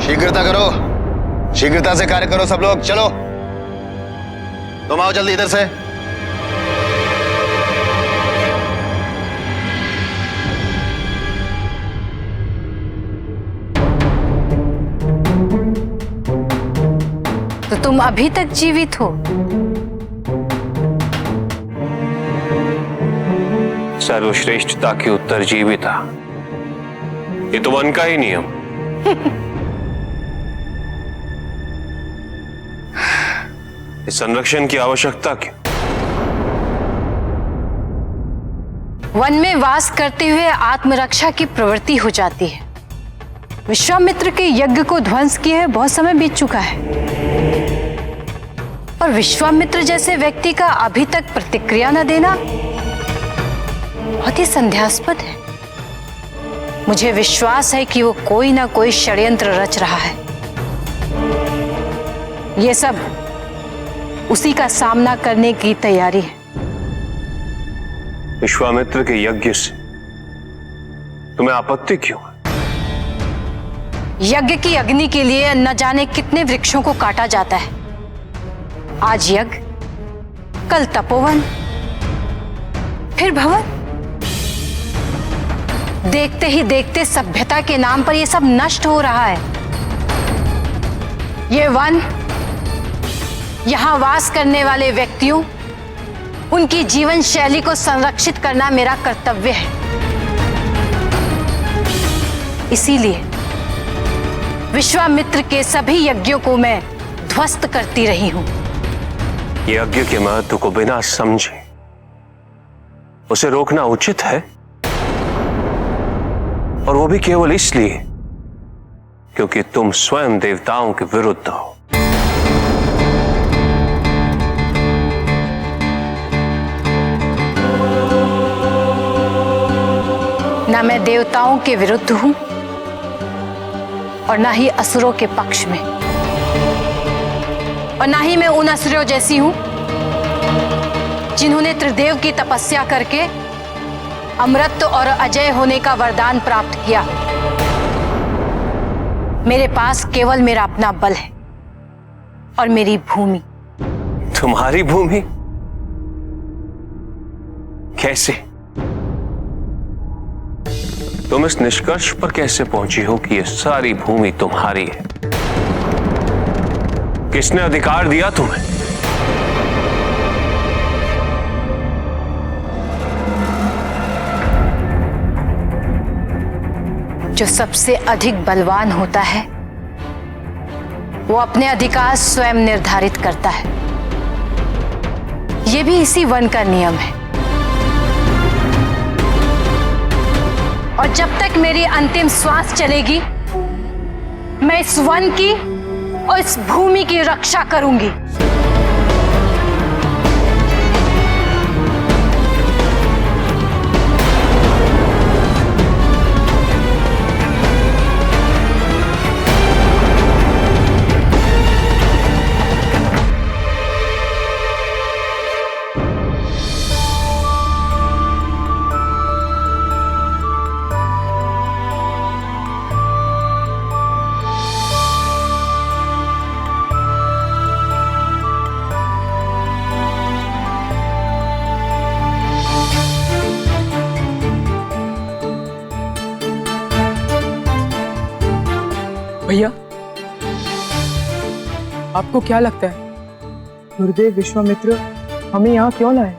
शीघ्रता करो, शीघ्रता से कार्य करो सब लोग। चलो तुम आओ जल्दी इधर से। तो तुम अभी तक जीवित हो? सर्वश्रेष्ठता की उत्तरजीविता, ये तो वन का ही नियम। इस संरक्षण की आवश्यकता क्यों? वन में वास करते हुए आत्मरक्षा की प्रवृत्ति हो जाती है। विश्वामित्र के यज्ञ को ध्वंस किए बहुत समय बीत चुका है और विश्वामित्र जैसे व्यक्ति का अभी तक प्रतिक्रिया न देना बहुत ही संदेहास्पद है। मुझे विश्वास है कि वो कोई ना कोई षड्यंत्र रच रहा है। ये सब उसी का सामना करने की तैयारी है। विश्वामित्र के यज्ञ से तुम्हें आपत्ति क्यों? यज्ञ की अग्नि के लिए न जाने कितने वृक्षों को काटा जाता है। आज यज्ञ, कल तपोवन, फिर भवन। देखते ही देखते सभ्यता के नाम पर यह सब नष्ट हो रहा है। ये वन, यहां वास करने वाले व्यक्तियों, उनकी जीवन शैली को संरक्षित करना मेरा कर्तव्य है। इसीलिए विश्वामित्र के सभी यज्ञों को मैं ध्वस्त करती रही हूं। यज्ञ के महत्व को बिना समझे उसे रोकना उचित है, और वो भी केवल इसलिए क्योंकि तुम स्वयं देवताओं के विरुद्ध हो। ना मैं देवताओं के विरुद्ध हूं और ना ही असुरों के पक्ष में, और ना ही मैं उन असुरों जैसी हूं जिन्होंने त्रिदेव की तपस्या करके अमृत और अजय होने का वरदान प्राप्त किया। मेरे पास केवल मेरा अपना बल है और मेरी भूमि। तुम्हारी भूमि? कैसे? तुम इस निष्कर्ष पर कैसे पहुंची हो कि यह सारी भूमि तुम्हारी है? किसने अधिकार दिया तुम्हें? जो सबसे अधिक बलवान होता है वो अपने अधिकार स्वयं निर्धारित करता है। यह भी इसी वन का नियम है। और जब तक मेरी अंतिम श्वास चलेगी, मैं इस वन की और इस भूमि की रक्षा करूंगी। भैया, आपको क्या लगता है गुरुदेव विश्वामित्र हमें यहाँ क्यों लाए?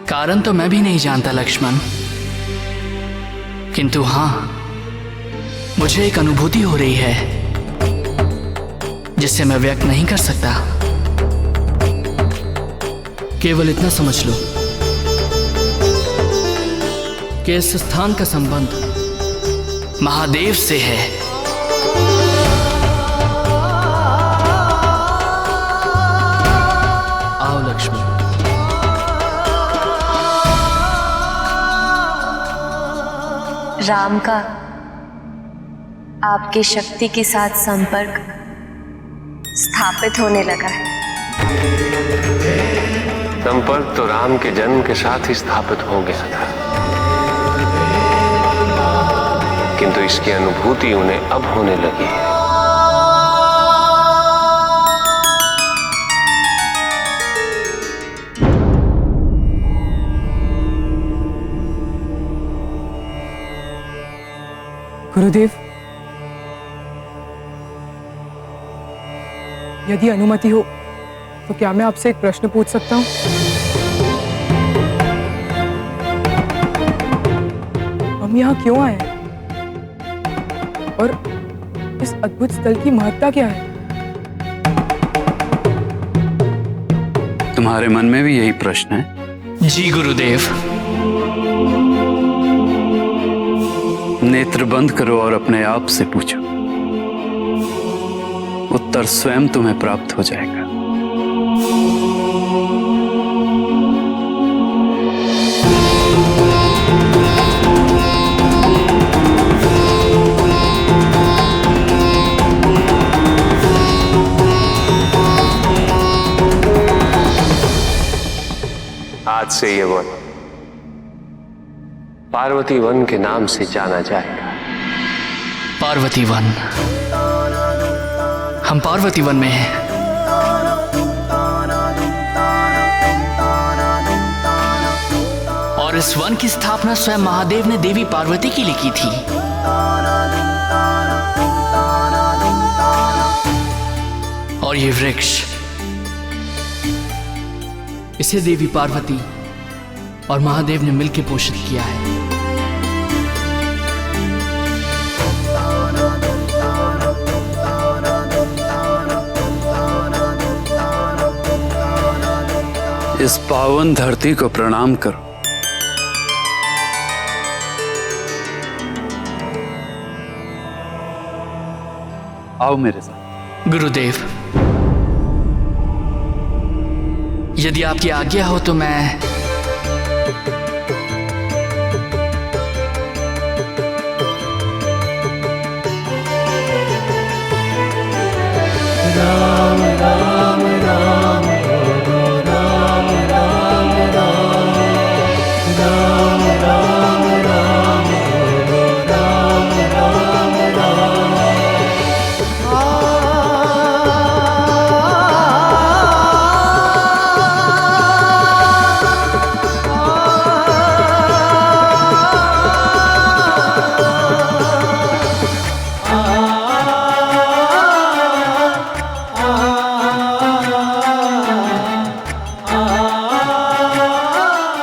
कारण तो मैं भी नहीं जानता लक्ष्मण, किंतु हाँ, मुझे एक अनुभूति हो रही है जिससे मैं व्यक्त नहीं कर सकता। केवल इतना समझ लो कि इस स्थान का संबंध महादेव से है। आओ लक्ष्मण। राम का आपकी शक्ति के साथ संपर्क स्थापित होने लगा है। संपर्क तो राम के जन्म के साथ ही स्थापित हो गया था, किंतु इसकी अनुभूति उन्हें अब होने लगी है। गुरुदेव, यदि अनुमति हो तो क्या मैं आपसे एक प्रश्न पूछ सकता हूँ? हम यहाँ क्यों आए हैं? और इस अद्भुत स्थल की महत्ता क्या है? तुम्हारे मन में भी यही प्रश्न है? जी गुरुदेव। नेत्र बंद करो और अपने आप से पूछो, उत्तर स्वयं तुम्हें प्राप्त हो जाएगा। आज से ये वन पार्वती वन के नाम से जाना जाएगा। पार्वती वन। हम पार्वती वन में हैं। और इस वन की स्थापना स्वयं महादेव ने देवी पार्वती के लिए की थी। और ये वृक्ष, इसे देवी पार्वती और महादेव ने मिलकर पोषित किया है। इस पावन धरती को प्रणाम करो। आओ मेरे साथ। गुरुदेव, यदि आपकी आज्ञा हो तो मैं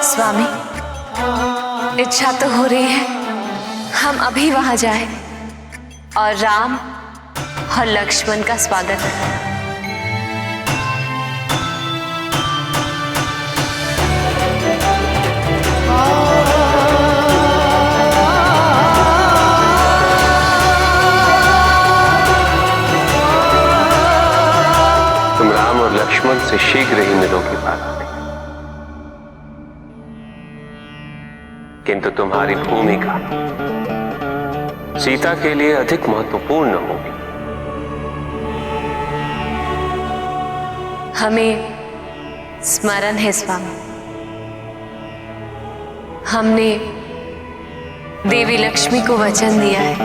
स्वामी, इच्छा तो हो रही है हम अभी वहां जाएं और राम और लक्ष्मण का स्वागत करें। तुम राम और लक्ष्मण से शीघ्र ही मिलोगी पार्वती, किंतु तुम्हारी भूमिका सीता के लिए अधिक महत्वपूर्ण होगी। हमें स्मरण है स्वामी, हमने देवी लक्ष्मी को वचन दिया है।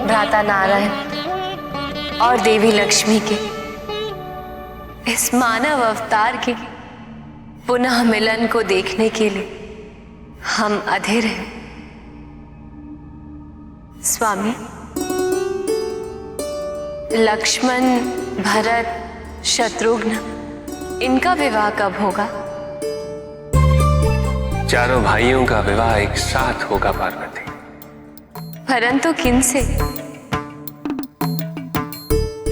भ्राता नारायण और देवी लक्ष्मी के इस मानव अवतार के पुनः मिलन को देखने के लिए हम अधीर हैं। स्वामी, लक्ष्मण, भरत, शत्रुघ्न, इनका विवाह कब होगा? चारों भाइयों का विवाह एक साथ होगा पार्वती। परंतु किनसे?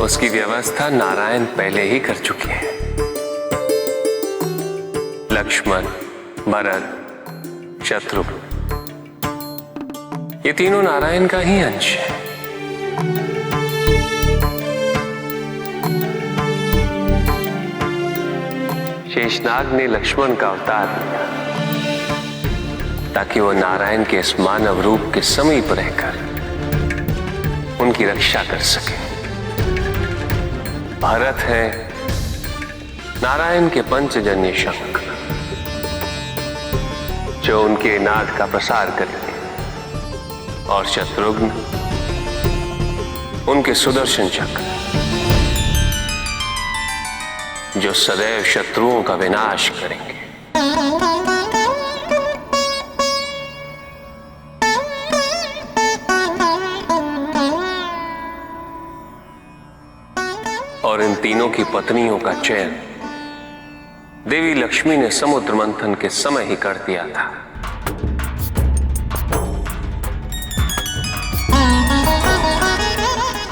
उसकी व्यवस्था नारायण पहले ही कर चुके हैं। लक्ष्मण, भरत, शत्रुघ्न, ये तीनों नारायण का ही अंश है। शेषनाग ने लक्ष्मण का अवतार लिया ताकि वो नारायण के इस मानव रूप के समीप रहकर उनकी रक्षा कर सके। भरत है नारायण के पंचजन्य शंख, जो उनके नाद का प्रसार करेंगे, और शत्रुघ्न उनके सुदर्शन चक्र, जो सदैव शत्रुओं का विनाश करेंगे। और इन तीनों की पत्नियों का चयन देवी लक्ष्मी ने समुद्र मंथन के समय ही कर दिया था।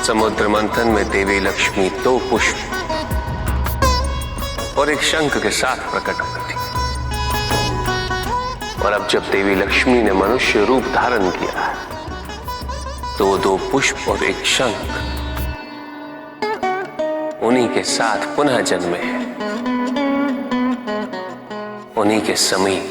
समुद्र मंथन में देवी लक्ष्मी 2 पुष्प और एक शंख के साथ प्रकट हुई थी। और अब जब देवी लक्ष्मी ने मनुष्य रूप धारण किया है तो वो 2 पुष्प और एक शंख उन्हीं के साथ पुनः जन्मे हैं, उन्हीं के समीप।